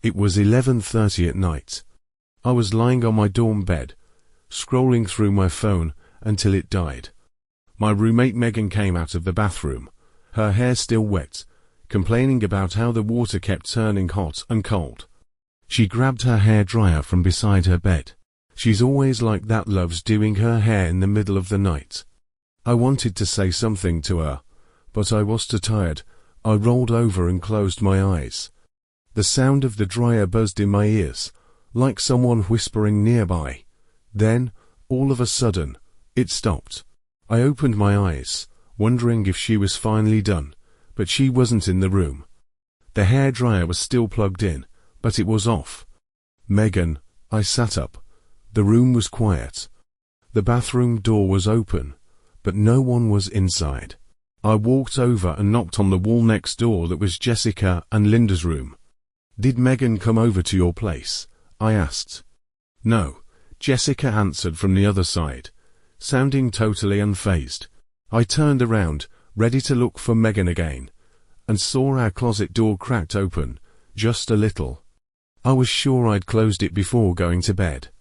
It was 11:30 at night. I was lying on my dorm bed, scrolling through my phone until it died. My roommate Megan came out of the bathroom, her hair still wet, complaining about how the water kept turning hot and cold. She grabbed her hair dryer from beside her bed. She's always like that, loves doing her hair in the middle of the night. I wanted to say something to her, but I was too tired. I rolled over and closed my eyes. The sound of the dryer buzzed in my ears, like someone whispering nearby. Then, all of a sudden, it stopped. I opened my eyes, wondering if she was finally done, but she wasn't in the room. The hairdryer was still plugged in, but it was off. Megan, I sat up. The room was quiet. The bathroom door was open, but no one was inside. I walked over and knocked on the wall next door. That was Jessica and Linda's room. "Did Megan come over to your place?" I asked. "No," Jessica answered from the other side, sounding totally unfazed. I turned around, ready to look for Megan again, and saw our closet door cracked open, just a little. I was sure I'd closed it before going to bed.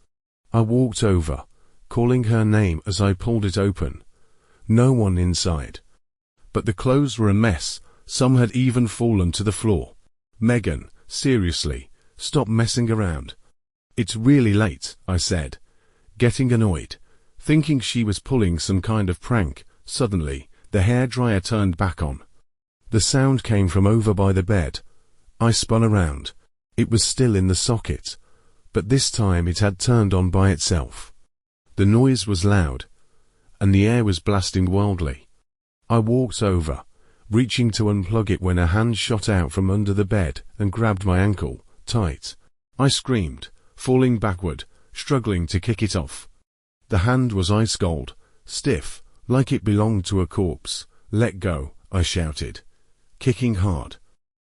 I walked over, calling her name as I pulled it open. No one inside. But the clothes were a mess, some had even fallen to the floor. "Megan, seriously, stop messing around." "It's really late," I said, getting annoyed, thinking she was pulling some kind of prank. Suddenly, the hairdryer turned back on. The sound came from over by the bed. I spun around. It was still in the socket, but this time it had turned on by itself. The noise was loud, and the air was blasting wildly. I walked over, reaching to unplug it when a hand shot out from under the bed and grabbed my ankle, tight. I screamed, falling backward, struggling to kick it off. The hand was ice cold, stiff, like it belonged to a corpse. "Let go," I shouted, kicking hard.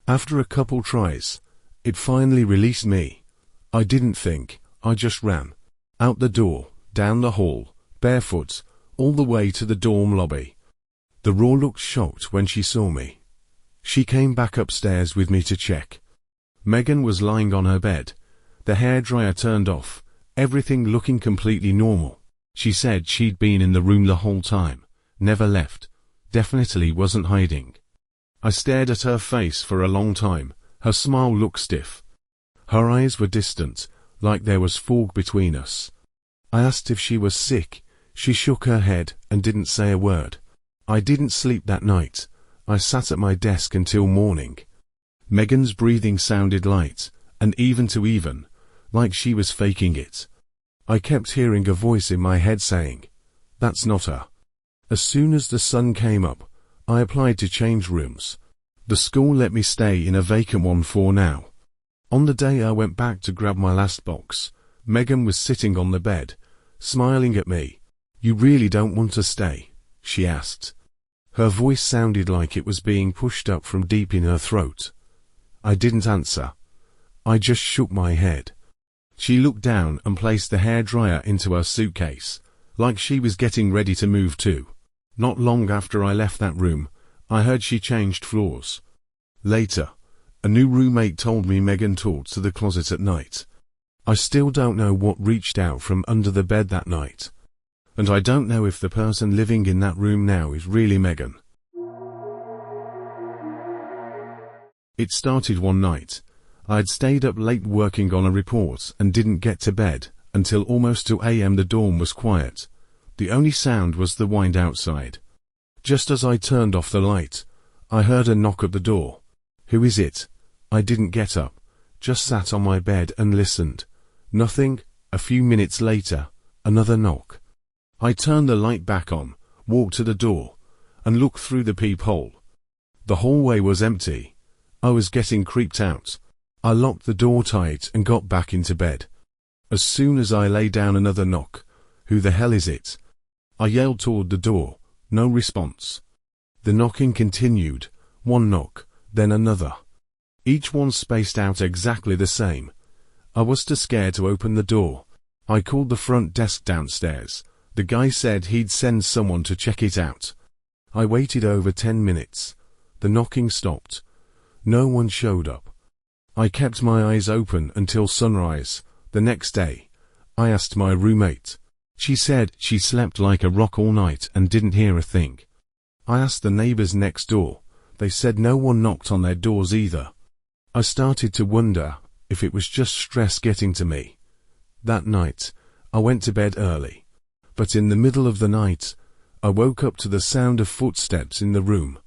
After a couple tries, it finally released me. I didn't think, I just ran. Out the door, down the hall, barefoot, all the way to the dorm lobby. The Raw looked shocked when she saw me. She came back upstairs with me to check. Megan was lying on her bed, the hairdryer turned off, everything looking completely normal. She said she'd been in the room the whole time, never left, definitely wasn't hiding. I stared at her face for a long time, her smile looked stiff. Her eyes were distant, like there was fog between us. I asked if she was sick. She shook her head and didn't say a word. I didn't sleep that night. I sat at my desk until morning. Megan's breathing sounded light, and even, like she was faking it. I kept hearing a voice in my head saying, "That's not her." As soon as the sun came up, I applied to change rooms. The school let me stay in a vacant one for now. On the day I went back to grab my last box, Megan was sitting on the bed, smiling at me. "You really don't want to stay?" she asked. Her voice sounded like it was being pushed up from deep in her throat. I didn't answer. I just shook my head. She looked down and placed the hairdryer into her suitcase, like she was getting ready to move too. Not long after I left that room, I heard she changed floors. Later, a new roommate told me Megan talked to the closet at night. I still don't know what reached out from under the bed that night. And I don't know if the person living in that room now is really Megan. It started one night. I had stayed up late working on a report and didn't get to bed until almost 2 a.m. The dorm was quiet. The only sound was the wind outside. Just as I turned off the light, I heard a knock at the door. "Who is it?" I didn't get up, just sat on my bed and listened. Nothing. A few minutes later, another knock. I turned the light back on, walked to the door, and looked through the peephole. The hallway was empty. I was getting creeped out. I locked the door tight and got back into bed. As soon as I lay down, another knock. "Who the hell is it?" I yelled toward the door. No response. The knocking continued. One knock, then another. Each one spaced out exactly the same. I was too scared to open the door. I called the front desk downstairs. The guy said he'd send someone to check it out. I waited over 10 minutes. The knocking stopped. No one showed up. I kept my eyes open until sunrise. The next day, I asked my roommate. She said she slept like a rock all night and didn't hear a thing. I asked the neighbors next door. They said no one knocked on their doors either. I started to wonder if it was just stress getting to me. That night, I went to bed early. But in the middle of the night, I woke up to the sound of footsteps in the room.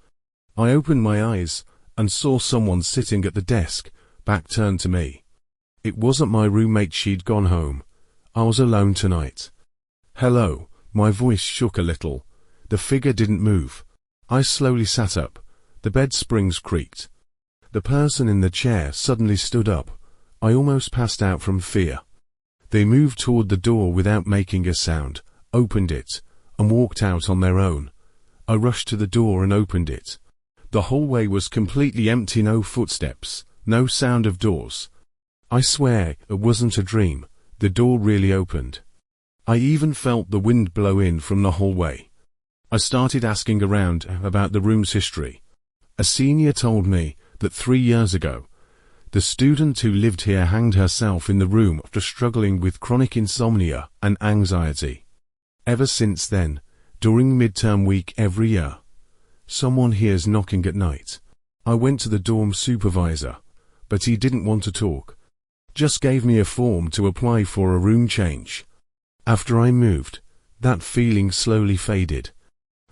I opened my eyes and saw someone sitting at the desk, back turned to me. It wasn't my roommate, she'd gone home. I was alone tonight. Hello, my voice shook a little. The figure didn't move. I slowly sat up. The bed springs creaked. The person in the chair suddenly stood up. I almost passed out from fear. They moved toward the door without making a sound, opened it, and walked out on their own. I rushed to the door and opened it. The hallway was completely empty, no footsteps, no sound of doors. I swear it wasn't a dream. The door really opened. I even felt the wind blow in from the hallway. I started asking around about the room's history. A senior told me that 3 years ago, the student who lived here hanged herself in the room after struggling with chronic insomnia and anxiety. Ever since then, during midterm week every year, someone hears knocking at night. I went to the dorm supervisor, but he didn't want to talk. Just gave me a form to apply for a room change. After I moved, that feeling slowly faded.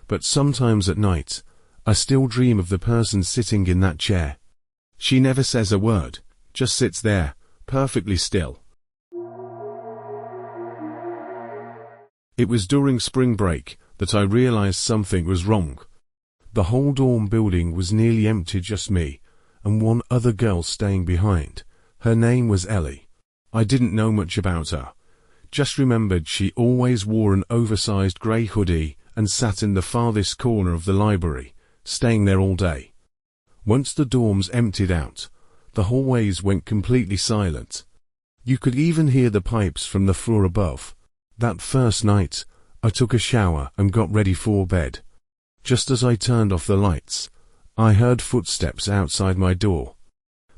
But sometimes at night, I still dream of the person sitting in that chair. She never says a word, just sits there, perfectly still. It was during spring break that I realized something was wrong. The whole dorm building was nearly empty, just me, and one other girl staying behind. Her name was Ellie. I didn't know much about her. Just remembered she always wore an oversized grey hoodie and sat in the farthest corner of the library, staying there all day. Once the dorms emptied out, the hallways went completely silent. You could even hear the pipes from the floor above. That first night, I took a shower and got ready for bed. Just as I turned off the lights, I heard footsteps outside my door.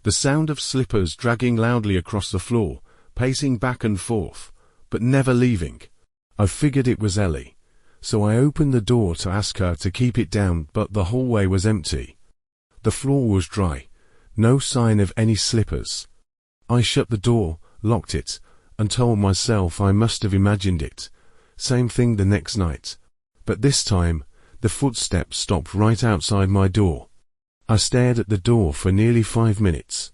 The sound of slippers dragging loudly across the floor, pacing back and forth, but never leaving. I figured it was Ellie, so I opened the door to ask her to keep it down, but the hallway was empty. The floor was dry, no sign of any slippers. I shut the door, locked it, and told myself I must have imagined it. Same thing the next night. But this time, the footsteps stopped right outside my door. I stared at the door for nearly 5 minutes.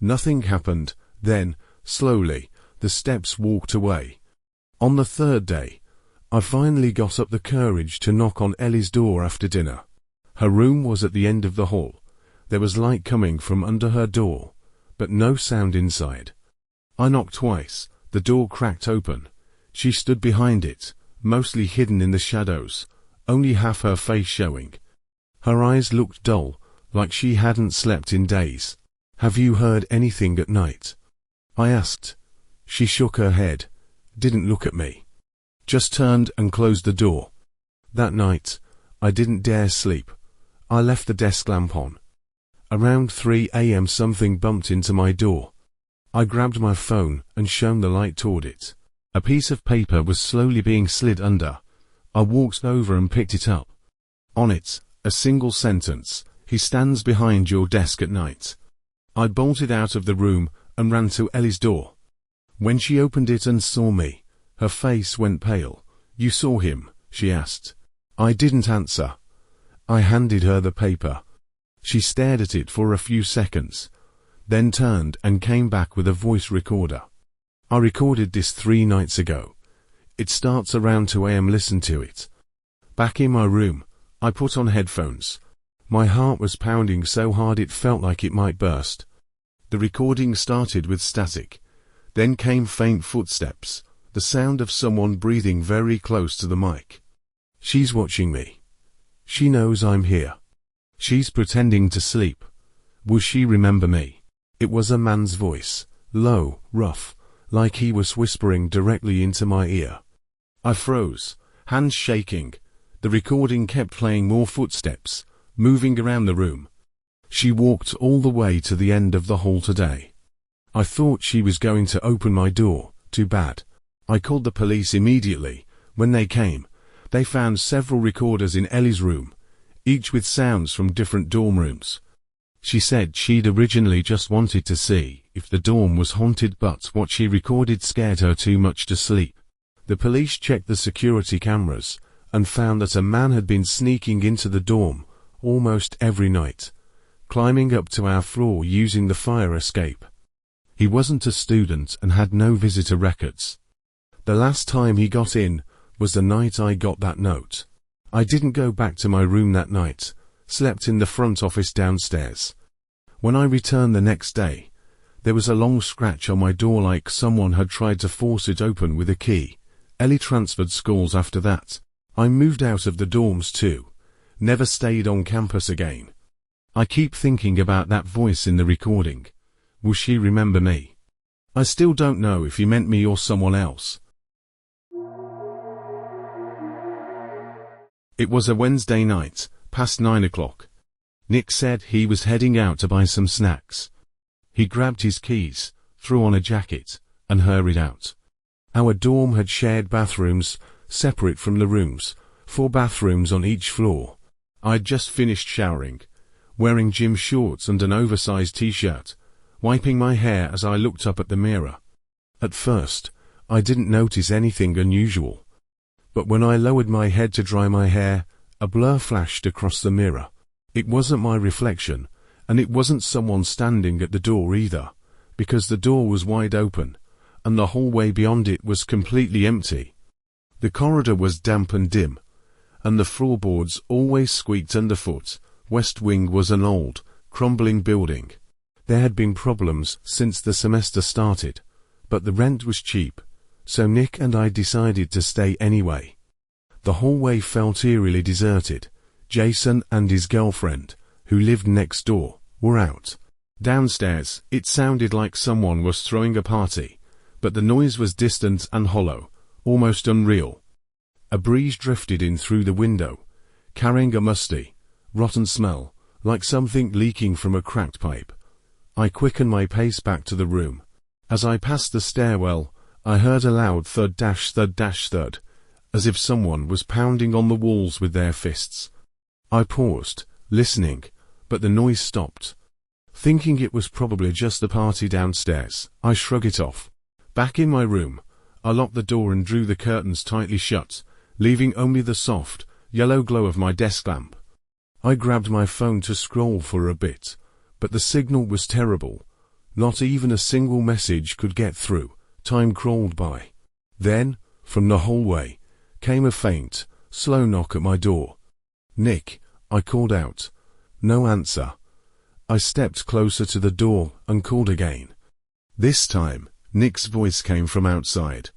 Nothing happened. Then, slowly, the steps walked away. On the third day, I finally got up the courage to knock on Ellie's door after dinner. Her room was at the end of the hall. There was light coming from under her door, but no sound inside. I knocked twice. The door cracked open. She stood behind it, mostly hidden in the shadows, only half her face showing. Her eyes looked dull, like she hadn't slept in days. "Have you heard anything at night?" I asked. She shook her head, didn't look at me, just turned and closed the door. That night, I didn't dare sleep. I left the desk lamp on. Around 3 a.m. something bumped into my door. I grabbed my phone and shone the light toward it. A piece of paper was slowly being slid under. I walked over and picked it up. On it, a single sentence: "He stands behind your desk at night." I bolted out of the room and ran to Ellie's door. When she opened it and saw me, her face went pale. "You saw him?" she asked. I didn't answer. I handed her the paper. She stared at it for a few seconds, then turned and came back with a voice recorder. "I recorded this 3 nights ago. It starts around 2 a.m. Listen to it." Back in my room, I put on headphones. My heart was pounding so hard it felt like it might burst. The recording started with static. Then came faint footsteps, the sound of someone breathing very close to the mic. "She's watching me. She knows I'm here. She's pretending to sleep. Will she remember me?" It was a man's voice, low, rough, like he was whispering directly into my ear. I froze, hands shaking. The recording kept playing more footsteps, moving around the room. She walked all the way to the end of the hall today. I thought she was going to open my door. Too bad. I called the police immediately. When they came, they found several recorders in Ellie's room, each with sounds from different dorm rooms. She said she'd originally just wanted to see if the dorm was haunted, but what she recorded scared her too much to sleep. The police checked the security cameras and found that a man had been sneaking into the dorm almost every night, climbing up to our floor using the fire escape. He wasn't a student and had no visitor records. The last time he got in was the night I got that note. I didn't go back to my room that night, slept in the front office downstairs. When I returned the next day, there was a long scratch on my door like someone had tried to force it open with a key. Ellie transferred schools after that. I moved out of the dorms too. Never stayed on campus again. I keep thinking about that voice in the recording. Will she remember me? I still don't know if he meant me or someone else. It was a Wednesday night, past 9 o'clock. Nick said he was heading out to buy some snacks. He grabbed his keys, threw on a jacket, and hurried out. Our dorm had shared bathrooms, separate from the rooms, 4 bathrooms on each floor. I'd just finished showering, wearing gym shorts and an oversized t-shirt, wiping my hair as I looked up at the mirror. At first, I didn't notice anything unusual. But when I lowered my head to dry my hair, a blur flashed across the mirror. It wasn't my reflection, and it wasn't someone standing at the door either, because the door was wide open, and the hallway beyond it was completely empty. The corridor was damp and dim, and the floorboards always squeaked underfoot. West Wing was an old, crumbling building. There had been problems since the semester started, but the rent was cheap, so Nick and I decided to stay anyway. The hallway felt eerily deserted. Jason and his girlfriend, who lived next door, were out. Downstairs, it sounded like someone was throwing a party, but the noise was distant and hollow, almost unreal. A breeze drifted in through the window, carrying a musty, rotten smell, like something leaking from a cracked pipe. I quickened my pace back to the room. As I passed the stairwell, I heard a loud thud, as if someone was pounding on the walls with their fists. I paused, listening, but the noise stopped. Thinking it was probably just the party downstairs, I shrugged it off. Back in my room, I locked the door and drew the curtains tightly shut, leaving only the soft, yellow glow of my desk lamp. I grabbed my phone to scroll for a bit, but the signal was terrible. Not even a single message could get through. Time crawled by. Then, from the hallway, came a faint, slow knock at my door. "Nick," I called out. No answer. I stepped closer to the door and called again. This time, Nick's voice came from outside.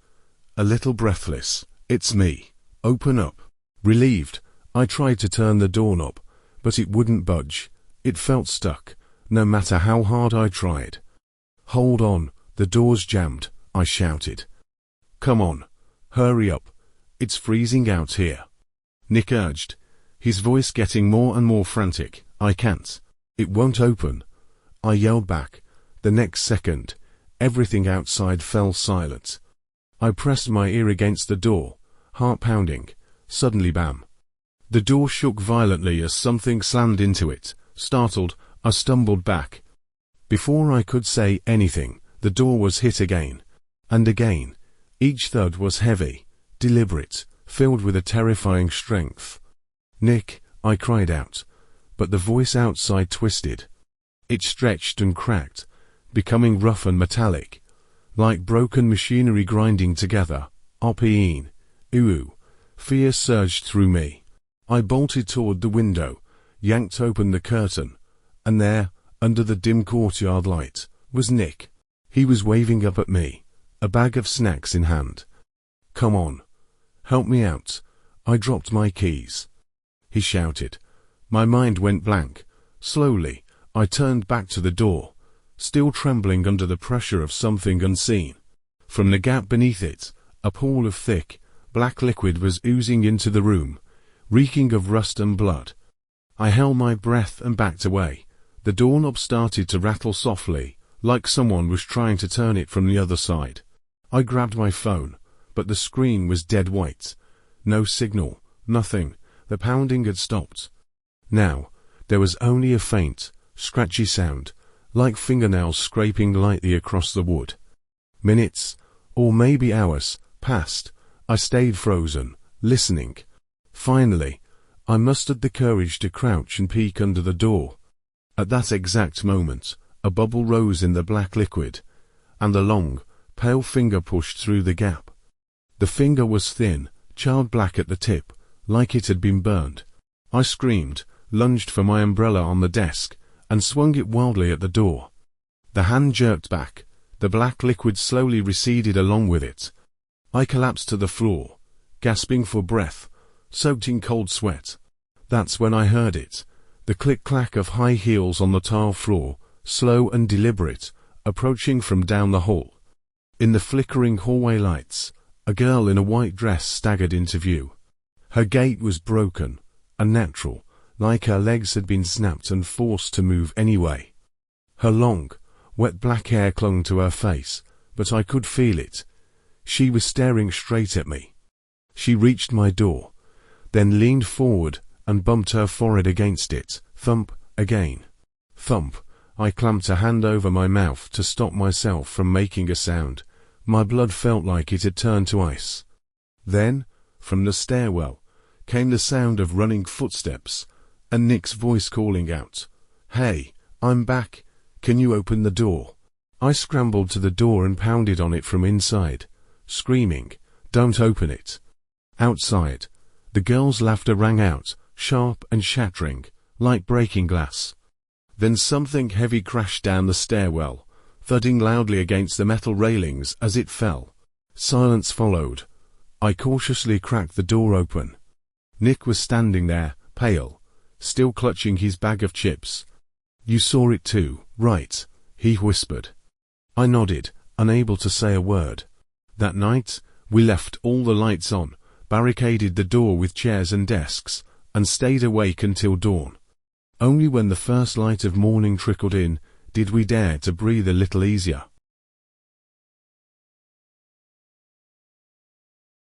A little breathless. "It's me. Open up." Relieved, I tried to turn the doorknob, but it wouldn't budge. It felt stuck, no matter how hard I tried. "Hold on, the door's jammed," I shouted. "Come on, hurry up. It's freezing out here," Nick urged, his voice getting more and more frantic. "I can't. It won't open," I yelled back. The next second, everything outside fell silent. I pressed my ear against the door, heart pounding. Suddenly, bam! The door shook violently as something slammed into it. Startled, I stumbled back. Before I could say anything, the door was hit again. And again. Each thud was heavy, deliberate, filled with a terrifying strength. "Nick," I cried out, but the voice outside twisted. It stretched and cracked, becoming rough and metallic, like broken machinery grinding together. "Opeen." Ooh. Fear surged through me. I bolted toward the window, yanked open the curtain, and there, under the dim courtyard light, was Nick. He was waving up at me, a bag of snacks in hand. "Come on. Help me out." I dropped my keys, he shouted. My mind went blank. Slowly, I turned back to the door, still trembling under the pressure of something unseen. From the gap beneath it, a pool of thick, black liquid was oozing into the room, reeking of rust and blood. I held my breath and backed away, The doorknob started to rattle softly, like someone was trying to turn it from the other side. I grabbed my phone, but the screen was dead white. No signal, nothing. The pounding had stopped. Now, there was only a faint, scratchy sound, like fingernails scraping lightly across the wood. Minutes, or maybe hours, passed. I stayed frozen, listening. Finally, I mustered the courage to crouch and peek under the door. At that exact moment, a bubble rose in the black liquid, and a long, pale finger pushed through the gap. The finger was thin, charred black at the tip, like it had been burned. I screamed, lunged for my umbrella on the desk, and swung it wildly at the door. The hand jerked back. The black liquid slowly receded along with it. I collapsed to the floor, gasping for breath, soaked in cold sweat. That's when I heard it, the click-clack of high heels on the tile floor, slow and deliberate, approaching from down the hall. In the flickering hallway lights, a girl in a white dress staggered into view. Her gait was broken, unnatural, like her legs had been snapped and forced to move anyway. Her long, wet black hair clung to her face, but I could feel it. She was staring straight at me. She reached my door, then leaned forward and bumped her forehead against it. Thump, again. Thump. I clamped a hand over my mouth to stop myself from making a sound. My blood felt like it had turned to ice. Then, from the stairwell, came the sound of running footsteps, and Nick's voice calling out, "Hey, I'm back. Can you open the door?" I scrambled to the door and pounded on it from inside, screaming, "Don't open it." Outside, the girl's laughter rang out, sharp and shattering, like breaking glass. Then something heavy crashed down the stairwell, thudding loudly against the metal railings as it fell. Silence followed. I cautiously cracked the door open. Nick was standing there, pale, still clutching his bag of chips. "You saw it too, right?" he whispered. I nodded, unable to say a word. That night, we left all the lights on, barricaded the door with chairs and desks, and stayed awake until dawn. Only when the first light of morning trickled in did we dare to breathe a little easier.